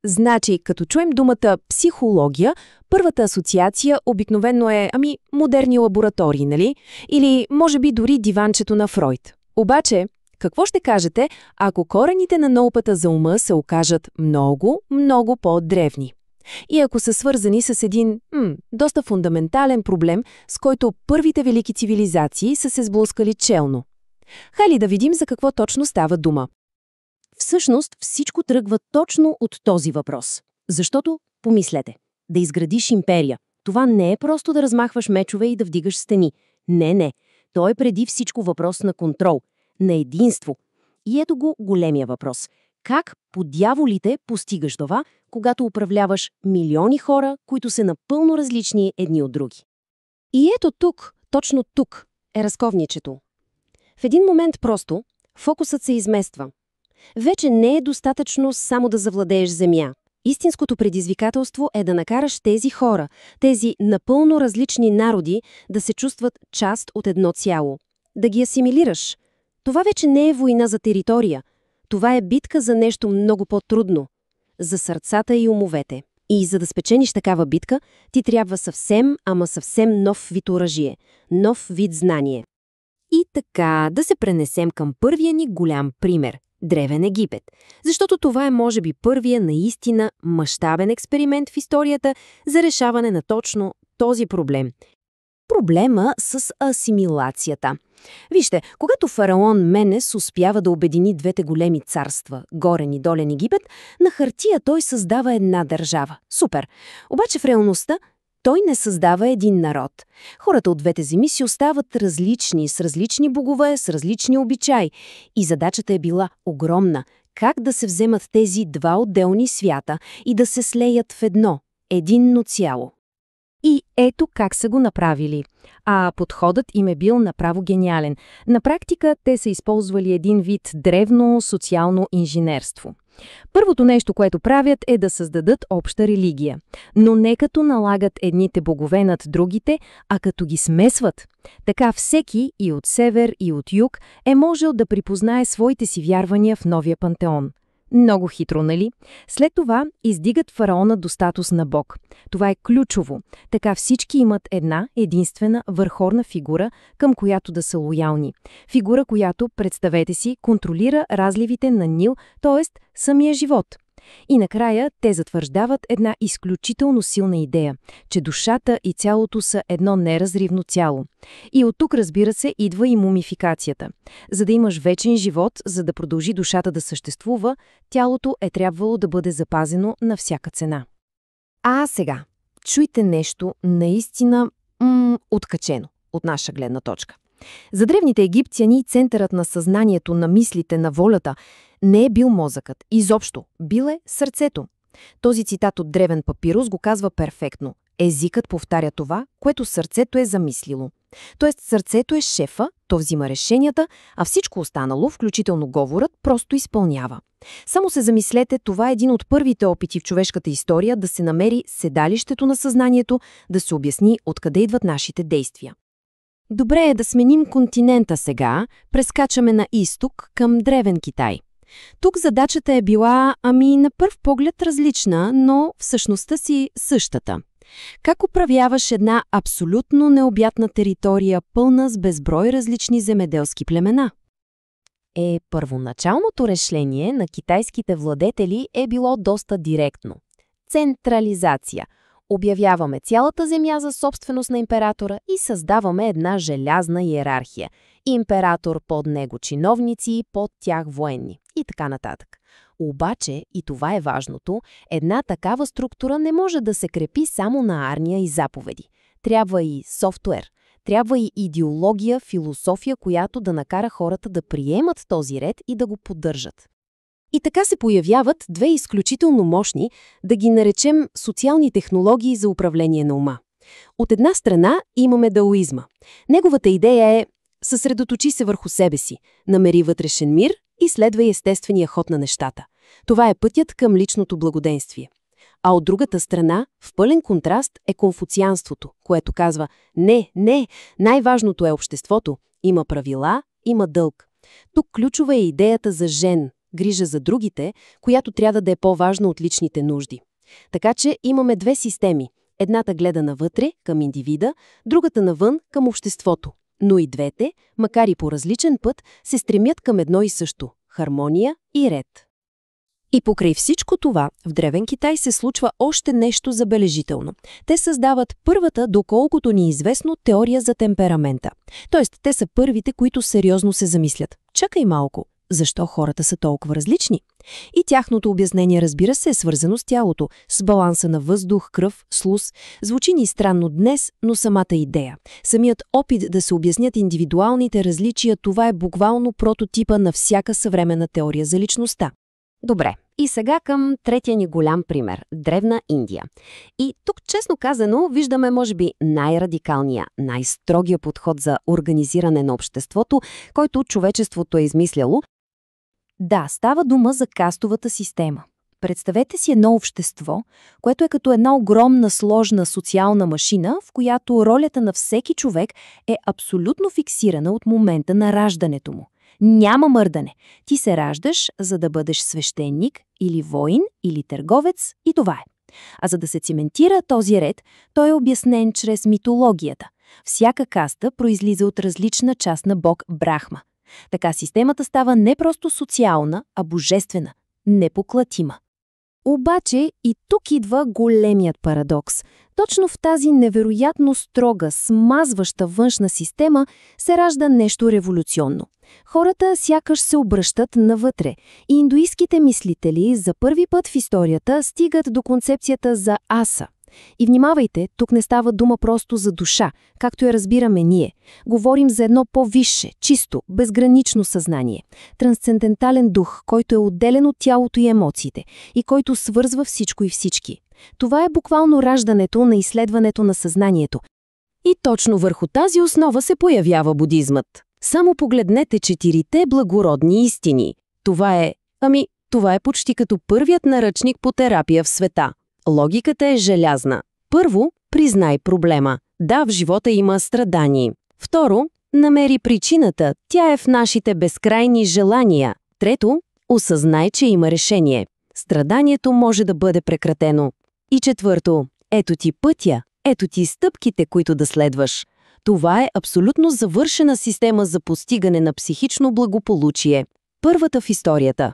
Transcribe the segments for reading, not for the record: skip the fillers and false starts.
Значи, като чуем думата психология, първата асоциация обикновено е, модерни лаборатории, нали? Или, може би, дори диванчето на Фройд. Обаче, какво ще кажете, ако корените на науката за ума се окажат много, много по-древни? И ако са свързани с един, доста фундаментален проблем, с който първите велики цивилизации са се сблъскали челно. Хайде да видим за какво точно става дума. Всъщност всичко тръгва точно от този въпрос. Защото, помислете, да изградиш империя, това не е просто да размахваш мечове и да вдигаш стени. Не. То е преди всичко въпрос на контрол, на единство. И ето го големия въпрос. Как по дяволите постигаш това, когато управляваш милиони хора, които са напълно различни едни от други? И ето тук, точно тук, е разковничето. В един момент просто фокусът се измества. Вече не е достатъчно само да завладееш земя. Истинското предизвикателство е да накараш тези хора, тези напълно различни народи, да се чувстват част от едно цяло. Да ги асимилираш. Това вече не е война за територия. Това е битка за нещо много по-трудно. За сърцата и умовете. И за да спечениш такава битка, ти трябва съвсем нов вид оръжие, нов вид знание. И така, да се пренесем към първия ни голям пример – Древен Египет. Защото това е, може би, първия наистина мащабен експеримент в историята за решаване на точно този проблем. Проблема с асимилацията. Вижте, когато фараон Менес успява да обедини двете големи царства, Горен и Долен Египет, на хартия той създава една държава. Супер! Обаче в реалността той не създава един народ. Хората от двете земи си остават различни, с различни богове, с различни обичаи. И задачата е била огромна. Как да се вземат тези два отделни свята и да се слеят в единно цяло? И ето как са го направили. А подходът им е бил направо гениален. На практика те са използвали един вид древно социално инженерство. Първото нещо, което правят, е да създадат обща религия. Но не като налагат едните богове над другите, а като ги смесват. Така всеки и от север, и от юг е можел да припознае своите си вярвания в новия пантеон. Много хитро, нали? След това издигат фараона до статус на бог. Това е ключово. Така всички имат една единствена върховна фигура, към която да са лоялни. Фигура, която, представете си, контролира разливите на Нил, т.е. самия живот. И накрая те затвърждават една изключително силна идея, че душата и тялото са едно неразривно цяло. И от тук, разбира се, идва и мумификацията. За да имаш вечен живот, за да продължи душата да съществува, тялото е трябвало да бъде запазено на всяка цена. А сега, чуйте нещо наистина откачено от наша гледна точка. За древните египтяни центърът на съзнанието, на мислите, на волята не е бил мозъкът. Изобщо, бил е сърцето. Този цитат от древен папирус го казва перфектно. Езикът повтаря това, което сърцето е замислило. Тоест сърцето е шефа, то взима решенията, а всичко останало, включително говорът, просто изпълнява. Само се замислете, това е един от първите опити в човешката история да се намери седалището на съзнанието, да се обясни откъде идват нашите действия. Добре е да сменим континента сега, прескачаме на изток към Древен Китай. Тук задачата е била, на пръв поглед различна, но в същността си същата. Как управляваш една абсолютно необятна територия, пълна с безброй различни земеделски племена? Първоначалното решение на китайските владетели е било доста директно. Централизация. Обявяваме цялата земя за собственост на императора и създаваме една желязна иерархия. Император, под него чиновници, под тях военни и така нататък. Обаче, и това е важното, една такава структура не може да се крепи само на армия и заповеди. Трябва и софтуер, трябва и идеология, философия, която да накара хората да приемат този ред и да го поддържат. И така се появяват две изключително мощни, да ги наречем социални технологии за управление на ума. От една страна имаме даоизма. Неговата идея е съсредоточи се върху себе си, намери вътрешен мир и следвай естествения ход на нещата. Това е пътят към личното благоденствие. А от другата страна, в пълен контраст е конфуцианството, което казва не, най-важното е обществото, има правила, има дълг. Тук ключова е идеята за жен, грижа за другите, която трябва да е по-важна от личните нужди. Така че имаме две системи. Едната гледа навътре, към индивида, другата навън, към обществото. Но и двете, макар и по различен път, се стремят към едно и също – хармония и ред. И покрай всичко това, в Древен Китай се случва още нещо забележително. Те създават първата, доколкото ни е известно, теория за темперамента. Тоест, те са първите, които сериозно се замислят. Чакай малко, защо хората са толкова различни? И тяхното обяснение, разбира се, е свързано с тялото, с баланса на въздух, кръв, слуз. Звучи ни странно днес, но самата идея. Самият опит да се обяснят индивидуалните различия, това е буквално прототипа на всяка съвременна теория за личността. Добре, и сега към третия ни голям пример – Древна Индия. И тук, честно казано, виждаме, може би, най-радикалния, най-строгия подход за организиране на обществото, който човечеството е измисляло. Да, става дума за кастовата система. Представете си едно общество, което е като една огромна сложна социална машина, в която ролята на всеки човек е абсолютно фиксирана от момента на раждането му. Няма мърдане. Ти се раждаш, за да бъдеш свещеник или воин или търговец и това е. А за да се циментира този ред, той е обяснен чрез митологията. Всяка каста произлиза от различна част на бог Брахма. Така системата става не просто социална, а божествена, непоклатима. Обаче и тук идва големият парадокс. Точно в тази невероятно строга, смазваща външна система се ражда нещо революционно. Хората сякаш се обръщат навътре и индуистките мислители за първи път в историята стигат до концепцията за аса. И внимавайте, тук не става дума просто за душа, както я разбираме ние. Говорим за едно по-висше, чисто, безгранично съзнание. Трансцендентален дух, който е отделен от тялото и емоциите и който свързва всичко и всички. Това е буквално раждането на изследването на съзнанието. И точно върху тази основа се появява будизмът. Само погледнете 4 благородни истини. Това е почти като първият наръчник по терапия в света. Логиката е желязна. Първо, признай проблема. Да, в живота има страдание. Второ, намери причината. Тя е в нашите безкрайни желания. Трето, осъзнай, че има решение. Страданието може да бъде прекратено. И четвърто, ето ти пътя, ето ти стъпките, които да следваш. Това е абсолютно завършена система за постигане на психично благополучие. Първата в историята.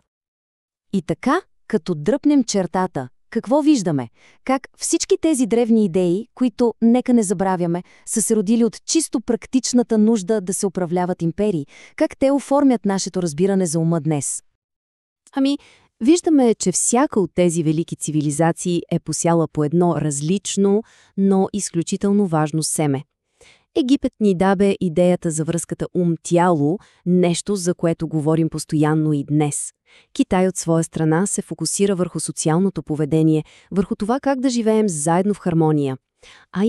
И така, като дръпнем чертата, какво виждаме? Как всички тези древни идеи, които, нека не забравяме, са се родили от чисто практичната нужда да се управляват империи, как те оформят нашето разбиране за ума днес? Виждаме, че всяка от тези велики цивилизации е посяла по едно различно, но изключително важно семе. Египет ни даде идеята за връзката ум-тяло, нещо, за което говорим постоянно и днес. Китай от своя страна се фокусира върху социалното поведение, върху това как да живеем заедно в хармония. А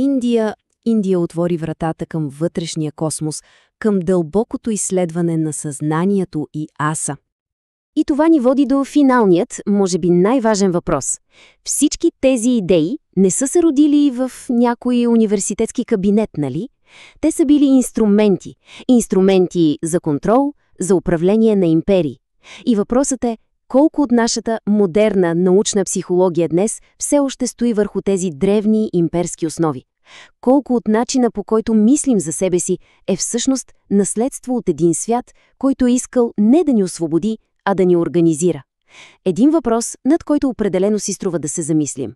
Индия отвори вратата към вътрешния космос, към дълбокото изследване на съзнанието и аса. И това ни води до финалният, може би най-важен въпрос. Всички тези идеи не са се родили в някой университетски кабинет, нали? Те са били инструменти. Инструменти за контрол, за управление на империи. И въпросът е, колко от нашата модерна научна психология днес все още стои върху тези древни имперски основи? Колко от начина, по който мислим за себе си, е всъщност наследство от един свят, който е искал не да ни освободи, а да ни организира? Един въпрос, над който определено си струва да се замислим.